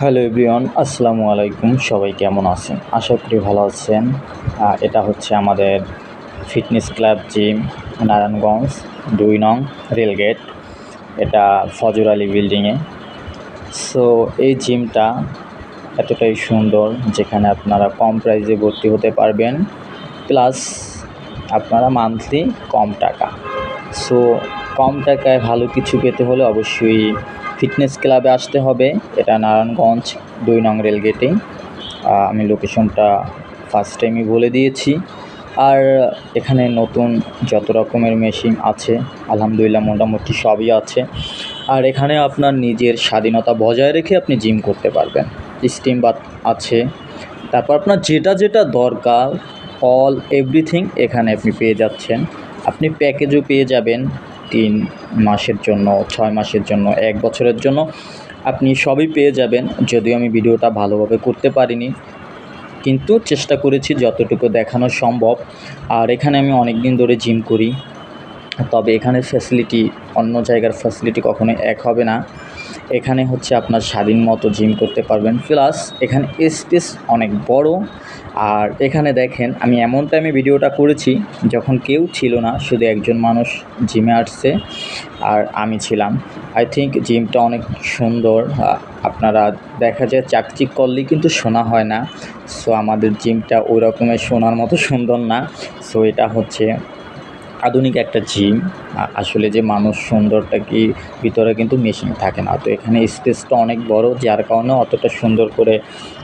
Hello everyone, আসসালামু আলাইকুম। সবাই কেমন আছেন? আশা করি ভালো আছেন। এটা হচ্ছে আমাদের ফিটনেস ক্লাব জিম, নারায়ণগঞ্জ ২ নং রেলগেট। এটা ফজর আলী বিল্ডিংয়ে। সো এই জিমটা এতটাই সুন্দর, যেখানে আপনারা কম প্রাইসে ভর্তি হতে পারবেন, প্লাস আপনারা মান্থলি কম টাকা। সো কম টাকায় ভালো কিছু পেতে হলে অবশ্যই ফিটনেস ক্লাবে আসতে হবে। এটা নারায়ণগঞ্জ ২ নং রেলগেটে। আমি লোকেশনটা ফার্স্ট টাইমই বলে দিয়েছি। আর এখানে নতুন যত রকমের মেশিন আছে আলহামদুলিল্লাহ মোটামুটি সবই আছে। আর এখানে আপনার নিজের স্বাধীনতা বজায় রেখে আপনি জিম করতে পারবেন। স্টিম বাথ আছে। তারপর আপনার যেটা যেটা দরকার অল এভরিথিং এখানে আপনি পেয়ে যাচ্ছেন। আপনি প্যাকেজও পেয়ে যাবেন ৩ মাসের জন্য, ৬ মাসের জন্য, ১ বছরের জন্য আপনি সবই পেয়ে যাবেন। যদিও আমি ভিডিওটা ভালোভাবে করতে পারিনি, কিন্তু চেষ্টা করেছি যতটুকু দেখানো সম্ভব। আর এখানে আমি অনেক দিন ধরে জিম করি, তবে এখানের ফ্যাসিলিটি অন্য জায়গার ফ্যাসিলিটি কখনোই এক হবে না। এখানে হচ্ছে আপনার স্বাধীন মতো জিম করতে পারবেন, প্লাস এখানে স্পেস অনেক বড়। আর এখানে দেখেন, আমি এমন টাইমে ভিডিওটা করেছি যখন কেউ ছিল না, শুধু একজন মানুষ জিমে আসছে আর আমি ছিলাম। আই থিঙ্ক জিমটা অনেক সুন্দর। আপনারা দেখা যায় চাকচিক করলেই কিন্তু শোনা হয় না। সো আমাদের জিমটা ওই রকমের শোনার মতো সুন্দর না। সো এটা হচ্ছে আধুনিক একটা জিম। আসলে যে মানুষ সুন্দরটা কি ভিতরে কিন্তু মেশিন থাকে না। তো এখানে স্পেসটা অনেক বড়, যার কারণে অতটা সুন্দর করে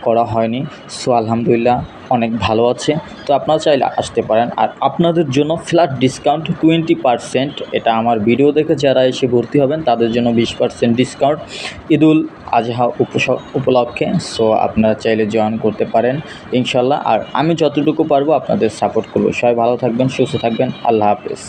করা হয়নি। সো আলহামদুলিল্লাহ অনেক ভালো আছে। তো আপনারা চাইলে আসতে পারেন। আর আপনাদের জন্য ফ্ল্যাট ডিসকাউন্ট 20%। এটা আমার ভিডিও দেখে যারা এসে ভর্তি হবেন তাদের জন্য 20% ডিসকাউন্ট ঈদুল আজহা উপলক্ষে। সো আপনারা চাইলে জয়েন করতে পারেন ইনশাল্লাহ। আর আমি যতটুকু পারবো আপনাদের সাপোর্ট করবো। সবাই ভালো থাকবেন, সুস্থ থাকবেন। আল্লাহ হাফেজ।